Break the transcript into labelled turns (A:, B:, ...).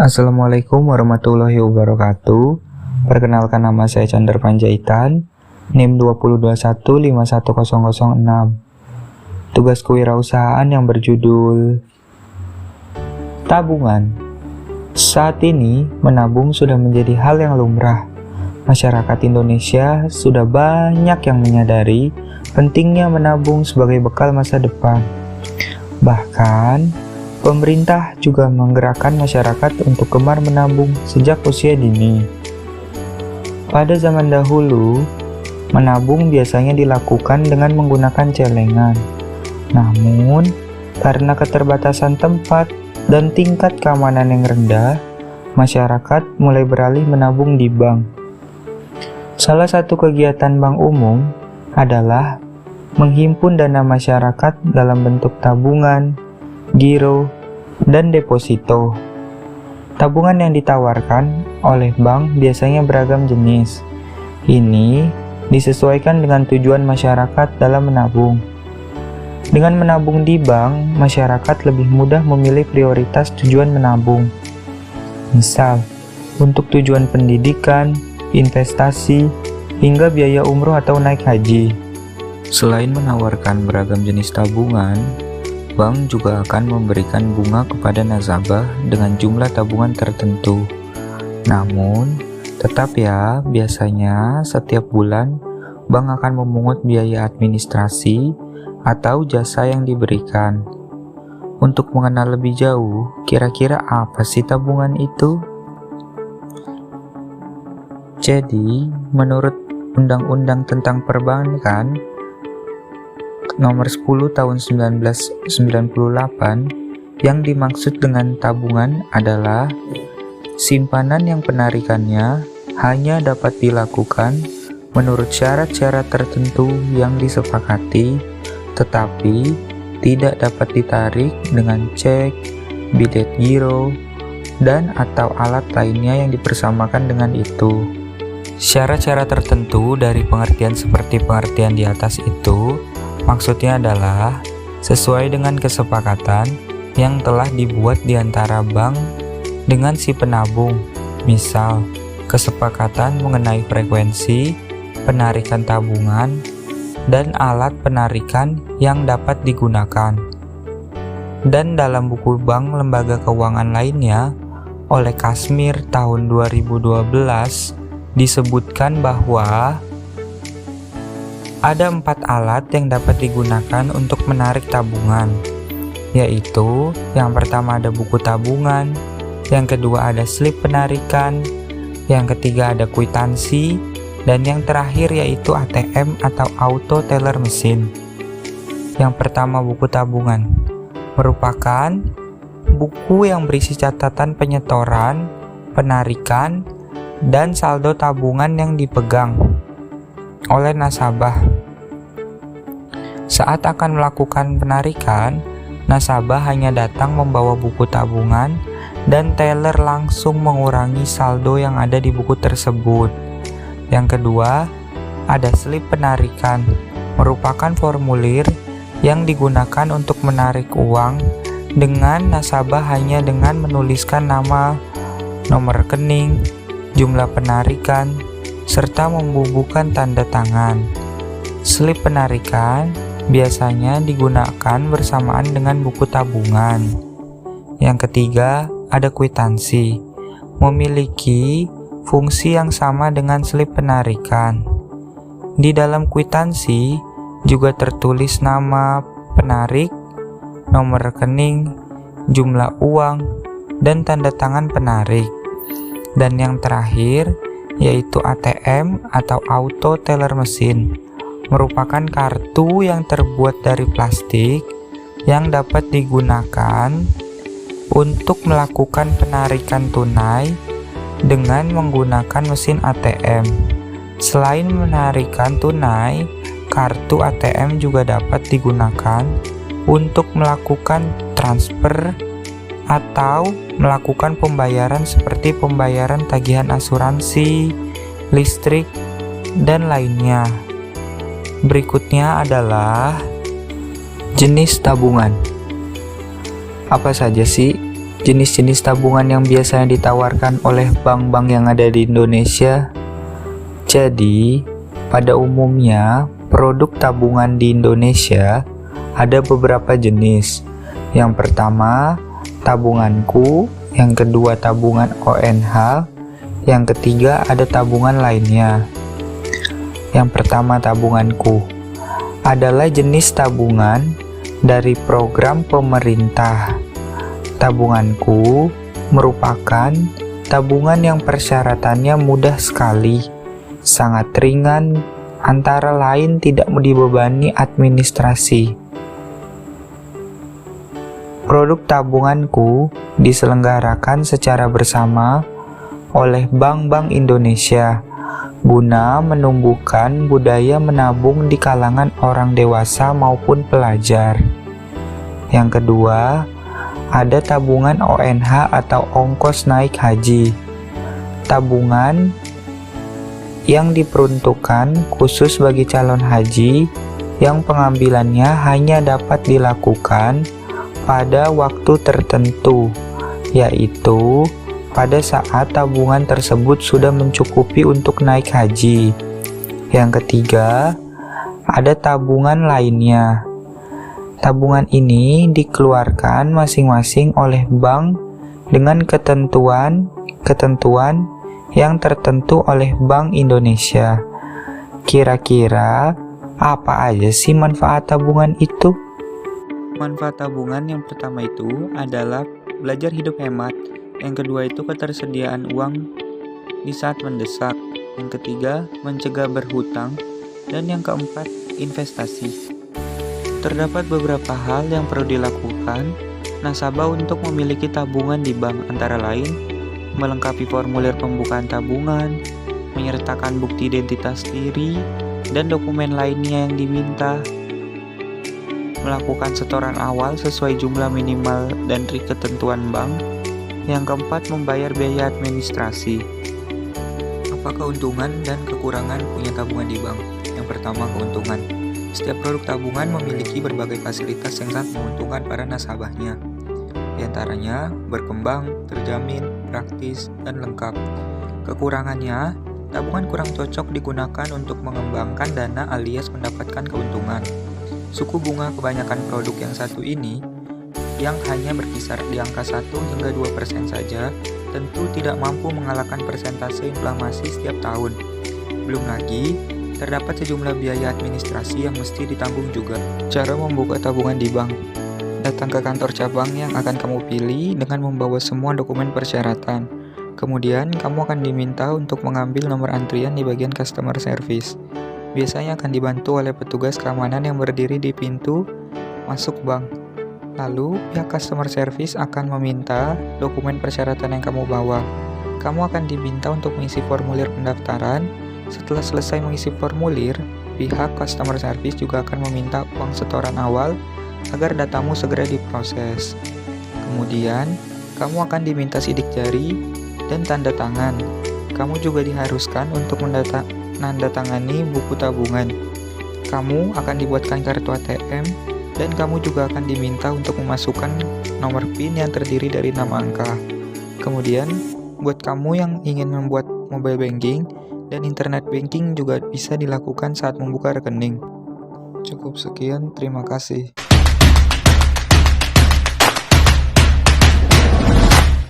A: Assalamualaikum warahmatullahi wabarakatuh. Perkenalkan, nama saya Chandra Panjaitan, NIM 2021510006. Tugas kewirausahaan yang berjudul tabungan. Saat ini, menabung sudah menjadi hal yang lumrah. Masyarakat Indonesia sudah banyak yang menyadari pentingnya menabung sebagai bekal masa depan. Bahkan, pemerintah juga menggerakkan masyarakat untuk gemar menabung sejak usia dini. Pada zaman dahulu, menabung biasanya dilakukan dengan menggunakan celengan. Namun, karena keterbatasan tempat dan tingkat keamanan yang rendah, masyarakat mulai beralih menabung di bank. Salah satu kegiatan bank umum adalah menghimpun dana masyarakat dalam bentuk tabungan, giro, dan deposito. Tabungan yang ditawarkan oleh bank biasanya beragam jenis. Ini disesuaikan dengan tujuan masyarakat dalam menabung. Dengan menabung di bank, masyarakat lebih mudah memilih prioritas tujuan menabung. Misal, untuk tujuan pendidikan, investasi, hingga biaya umroh atau naik haji. Selain menawarkan beragam jenis tabungan, bank juga akan memberikan bunga kepada nasabah dengan jumlah tabungan tertentu. Namun, tetap ya, biasanya setiap bulan bank akan memungut biaya administrasi atau jasa yang diberikan. Untuk mengenal lebih jauh, kira-kira apa sih tabungan itu? Jadi, menurut Undang-Undang tentang Perbankan Nomor 10 tahun 1998, yang dimaksud dengan tabungan adalah simpanan yang penarikannya hanya dapat dilakukan menurut syarat-syarat tertentu yang disepakati, tetapi tidak dapat ditarik dengan cek, bidet giro, dan atau alat lainnya yang dipersamakan dengan itu. Syarat-syarat tertentu dari pengertian seperti pengertian di atas itu maksudnya adalah sesuai dengan kesepakatan yang telah dibuat di antara bank dengan si penabung. Misal, kesepakatan mengenai frekuensi penarikan tabungan dan alat penarikan yang dapat digunakan. Dan dalam buku bank lembaga keuangan lainnya oleh Kasmir tahun 2012 disebutkan bahwa ada 4 alat yang dapat digunakan untuk menarik tabungan, yaitu yang pertama ada buku tabungan, yang kedua ada slip penarikan, yang ketiga ada kwitansi, dan yang terakhir yaitu ATM atau auto teller mesin. Yang pertama buku tabungan merupakan buku yang berisi catatan penyetoran, penarikan, dan saldo tabungan yang dipegang oleh nasabah. Saat akan melakukan penarikan, nasabah hanya datang membawa buku tabungan dan teller langsung mengurangi saldo yang ada di buku tersebut. Yang kedua, ada slip penarikan, merupakan formulir yang digunakan untuk menarik uang dengan nasabah hanya dengan menuliskan nama, nomor rekening, jumlah penarikan, serta membubuhkan tanda tangan. Slip penarikan biasanya digunakan bersamaan dengan buku tabungan. Yang ketiga, ada kwitansi, memiliki fungsi yang sama dengan slip penarikan. Di dalam kwitansi juga tertulis nama penarik, nomor rekening, jumlah uang, dan tanda tangan penarik. Dan yang terakhir yaitu ATM atau auto teller mesin, merupakan kartu yang terbuat dari plastik yang dapat digunakan untuk melakukan penarikan tunai dengan menggunakan mesin ATM. Selain menarikan tunai, kartu ATM juga dapat digunakan untuk melakukan transfer atau melakukan pembayaran seperti pembayaran tagihan asuransi, listrik, dan lainnya. Berikutnya adalah jenis tabungan. Apa saja sih jenis-jenis tabungan yang biasanya ditawarkan oleh bank-bank yang ada di Indonesia. Jadi, pada umumnya, produk tabungan di Indonesia ada beberapa jenis. Yang pertama, tabunganku, yang kedua tabungan ONH, yang ketiga ada tabungan lainnya. Yang pertama, tabunganku adalah jenis tabungan dari program pemerintah. Tabunganku merupakan tabungan yang persyaratannya mudah sekali, sangat ringan, antara lain tidak dibebani administrasi. Produk tabunganku diselenggarakan secara bersama oleh bank-bank Indonesia guna menumbuhkan budaya menabung di kalangan orang dewasa maupun pelajar. Yang kedua, ada tabungan ONH atau ongkos naik haji. Tabungan yang diperuntukkan khusus bagi calon haji yang pengambilannya hanya dapat dilakukan pada waktu tertentu, yaitu pada saat tabungan tersebut sudah mencukupi untuk naik haji. Yang ketiga, ada tabungan lainnya. Tabungan ini dikeluarkan masing-masing oleh bank dengan ketentuan yang tertentu oleh Bank Indonesia. Kira-kira apa aja sih manfaat tabungan itu? Manfaat tabungan yang pertama itu adalah belajar hidup hemat. Yang kedua itu ketersediaan uang di saat mendesak. Yang ketiga, mencegah berhutang. Dan yang keempat, investasi. Terdapat beberapa hal yang perlu dilakukan nasabah untuk memiliki tabungan di bank, antara lain melengkapi formulir pembukaan tabungan, menyertakan bukti identitas diri, dan dokumen lainnya yang diminta, melakukan setoran awal sesuai jumlah minimal dan ketentuan bank. Yang keempat, membayar biaya administrasi. Apa keuntungan dan kekurangan punya tabungan di bank? Yang pertama, keuntungan. Setiap produk tabungan memiliki berbagai fasilitas yang sangat menguntungkan para nasabahnya. Di antaranya, berkembang, terjamin, praktis, dan lengkap. Kekurangannya, tabungan kurang cocok digunakan untuk mengembangkan dana alias mendapatkan keuntungan. Suku bunga kebanyakan produk yang satu ini, yang hanya berkisar di angka 1 hingga 2% saja, tentu tidak mampu mengalahkan persentase inflasi setiap tahun. Belum lagi, terdapat sejumlah biaya administrasi yang mesti ditanggung juga. Cara membuka tabungan di bank. Datang ke kantor cabang yang akan kamu pilih dengan membawa semua dokumen persyaratan. Kemudian, kamu akan diminta untuk mengambil nomor antrian di bagian customer service. Biasanya akan dibantu oleh petugas keamanan yang berdiri di pintu masuk bank. Lalu, pihak customer service akan meminta dokumen persyaratan yang kamu bawa. Kamu akan diminta untuk mengisi formulir pendaftaran. Setelah selesai mengisi formulir, pihak customer service juga akan meminta uang setoran awal agar datamu segera diproses. Kemudian, kamu akan diminta sidik jari dan tanda tangan. Kamu juga diharuskan untuk menandatangani buku tabungan. Kamu akan dibuatkan kartu ATM dan kamu juga akan diminta untuk memasukkan nomor PIN yang terdiri dari 6 angka. Kemudian, buat kamu yang ingin membuat mobile banking dan internet banking juga bisa dilakukan saat membuka rekening. Cukup sekian, terima kasih.